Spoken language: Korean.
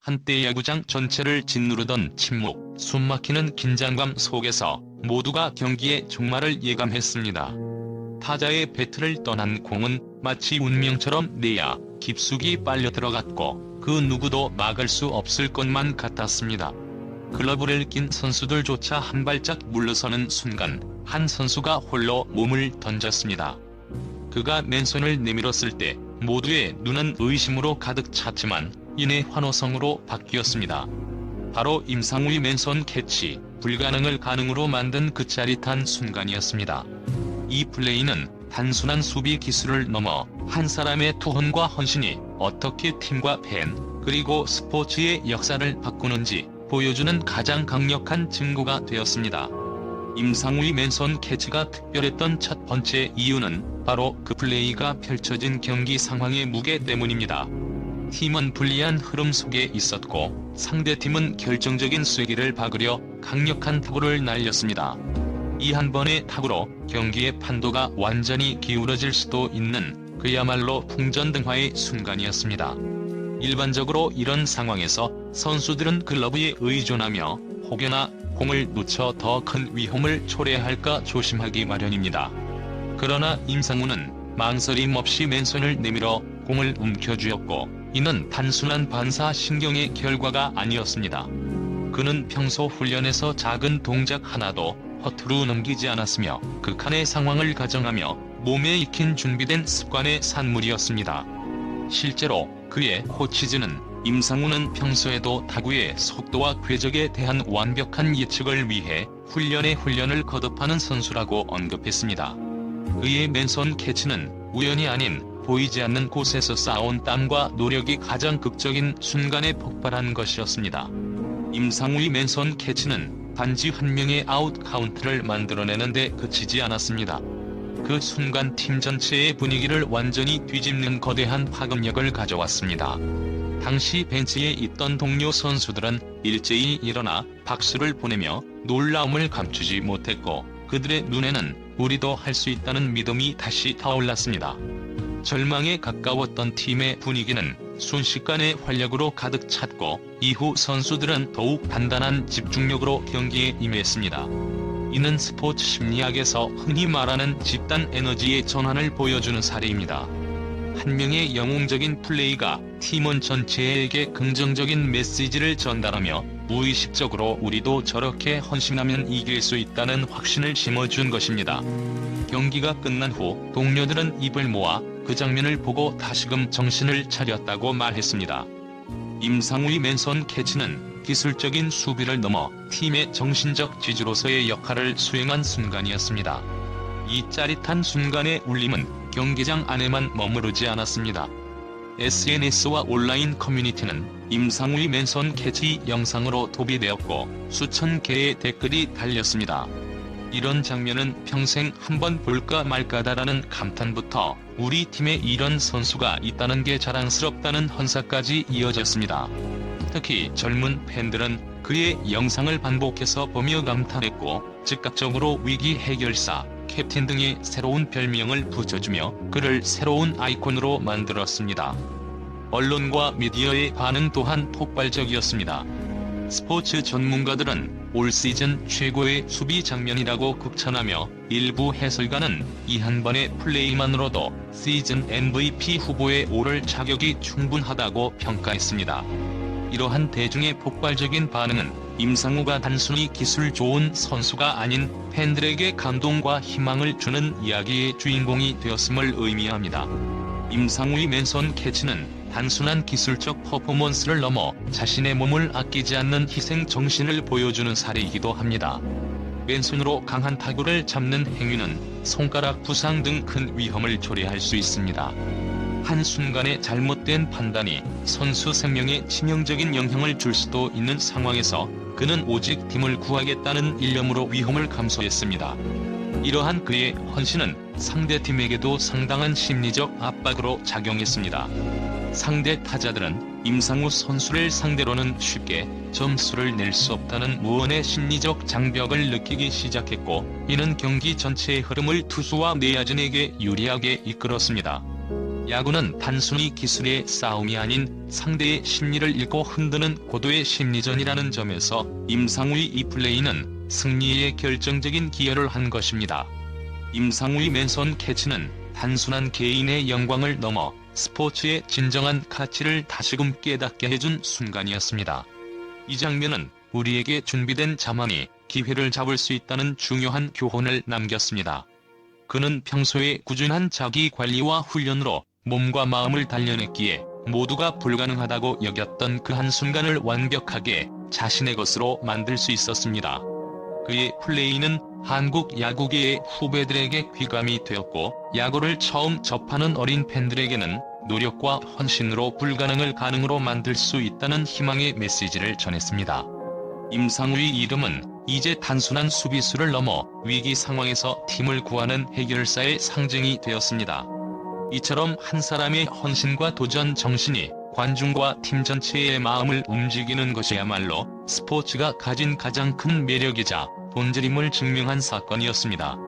한때 야구장 전체를 짓누르던 침묵, 숨막히는 긴장감 속에서 모두가 경기의 종말을 예감했습니다. 타자의 배트를 떠난 공은 마치 운명처럼 내야 깊숙이 빨려 들어갔고 그 누구도 막을 수 없을 것만 같았습니다. 글러브를 낀 선수들조차 한 발짝 물러서는 순간 한 선수가 홀로 몸을 던졌습니다. 그가 맨손을 내밀었을 때 모두의 눈은 의심으로 가득 찼지만 이내 환호성으로 바뀌었습니다. 바로 임상우의 맨손 캐치, 불가능을 가능으로 만든 그 짜릿한 순간이었습니다. 이 플레이는 단순한 수비 기술을 넘어 한 사람의 투혼과 헌신이 어떻게 팀과 팬, 그리고 스포츠의 역사를 바꾸는지 보여주는 가장 강력한 증거가 되었습니다. 임상우의 맨손 캐치가 특별했던 첫 번째 이유는 바로 그 플레이가 펼쳐진 경기 상황의 무게 때문입니다. 팀은 불리한 흐름 속에 있었고 상대팀은 결정적인 쐐기를 박으려 강력한 타구를 날렸습니다. 이 한 번의 타구로 경기의 판도가 완전히 기울어질 수도 있는 그야말로 풍전등화의 순간이었습니다. 일반적으로 이런 상황에서 선수들은 글러브에 의존하며 혹여나 공을 놓쳐 더 큰 위험을 초래할까 조심하기 마련입니다. 그러나 임상우는 망설임 없이 맨손을 내밀어 공을 움켜쥐었고 이는 단순한 반사신경의 결과가 아니었습니다. 그는 평소 훈련에서 작은 동작 하나도 허투루 넘기지 않았으며 극한의 상황을 가정하며 몸에 익힌 준비된 습관의 산물이었습니다. 실제로 그의 코치진은 임상우는 평소에도 타구의 속도와 궤적에 대한 완벽한 예측을 위해 훈련을 거듭하는 선수라고 언급했습니다. 그의 맨손 캐치는 우연이 아닌 보이지 않는 곳에서 쌓아온 땀과 노력이 가장 극적인 순간에 폭발한 것이었습니다. 임상우의 맨손 캐치는 단지 한 명의 아웃 카운트를 만들어내는 데 그치지 않았습니다. 그 순간 팀 전체의 분위기를 완전히 뒤집는 거대한 파급력을 가져왔습니다. 당시 벤치에 있던 동료 선수들은 일제히 일어나 박수를 보내며 놀라움을 감추지 못했고 그들의 눈에는 우리도 할 수 있다는 믿음이 다시 타올랐습니다. 절망에 가까웠던 팀의 분위기는 순식간에 활력으로 가득 찼고 이후 선수들은 더욱 단단한 집중력으로 경기에 임했습니다. 이는 스포츠 심리학에서 흔히 말하는 집단 에너지의 전환을 보여주는 사례입니다. 한 명의 영웅적인 플레이가 팀원 전체에게 긍정적인 메시지를 전달하며 무의식적으로 우리도 저렇게 헌신하면 이길 수 있다는 확신을 심어준 것입니다. 경기가 끝난 후 동료들은 입을 모아 그 장면을 보고 다시금 정신을 차렸다고 말했습니다. 임상우의 맨손 캐치는 기술적인 수비를 넘어 팀의 정신적 지주로서의 역할을 수행한 순간이었습니다. 이 짜릿한 순간의 울림은 경기장 안에만 머무르지 않았습니다. SNS와 온라인 커뮤니티는 임상우의 맨손 캐치 영상으로 도배되었고 수천 개의 댓글이 달렸습니다. 이런 장면은 평생 한번 볼까 말까다라는 감탄부터 우리 팀에 이런 선수가 있다는 게 자랑스럽다는 헌사까지 이어졌습니다. 특히 젊은 팬들은 그의 영상을 반복해서 보며 감탄했고 즉각적으로 위기 해결사, 캡틴 등의 새로운 별명을 붙여주며 그를 새로운 아이콘으로 만들었습니다. 언론과 미디어의 반응 또한 폭발적이었습니다. 스포츠 전문가들은 올 시즌 최고의 수비 장면이라고 극찬하며 일부 해설가는 이 한 번의 플레이만으로도 시즌 MVP 후보에 오를 자격이 충분하다고 평가했습니다. 이러한 대중의 폭발적인 반응은 임상우가 단순히 기술 좋은 선수가 아닌 팬들에게 감동과 희망을 주는 이야기의 주인공이 되었음을 의미합니다. 임상우의 맨손 캐치는 단순한 기술적 퍼포먼스를 넘어 자신의 몸을 아끼지 않는 희생 정신을 보여주는 사례이기도 합니다. 맨손으로 강한 타구를 잡는 행위는 손가락 부상 등 큰 위험을 초래할 수 있습니다. 한순간의 잘못된 판단이 선수 생명에 치명적인 영향을 줄 수도 있는 상황에서 그는 오직 팀을 구하겠다는 일념으로 위험을 감수했습니다. 이러한 그의 헌신은 상대팀에게도 상당한 심리적 압박으로 작용했습니다. 상대 타자들은 임상우 선수를 상대로는 쉽게 점수를 낼 수 없다는 무언의 심리적 장벽을 느끼기 시작했고 이는 경기 전체의 흐름을 투수와 내야진에게 유리하게 이끌었습니다. 야구는 단순히 기술의 싸움이 아닌 상대의 심리를 읽고 흔드는 고도의 심리전이라는 점에서 임상우의 이 플레이는 승리에 결정적인 기여를 한 것입니다. 임상우의 맨손 캐치는 단순한 개인의 영광을 넘어 스포츠의 진정한 가치를 다시금 깨닫게 해준 순간이었습니다. 이 장면은 우리에게 준비된 자만이 기회를 잡을 수 있다는 중요한 교훈을 남겼습니다. 그는 평소에 꾸준한 자기 관리와 훈련으로 몸과 마음을 단련했기에 모두가 불가능하다고 여겼던 그 한순간을 완벽하게 자신의 것으로 만들 수 있었습니다. 그의 플레이는 한국 야구계의 후배들에게 귀감이 되었고, 야구를 처음 접하는 어린 팬들에게는 노력과 헌신으로 불가능을 가능으로 만들 수 있다는 희망의 메시지를 전했습니다. 임상우의 이름은 이제 단순한 수비수를 넘어 위기 상황에서 팀을 구하는 해결사의 상징이 되었습니다. 이처럼 한 사람의 헌신과 도전 정신이 관중과 팀 전체의 마음을 움직이는 것이야말로 스포츠가 가진 가장 큰 매력이자 본질임을 증명한 사건이었습니다.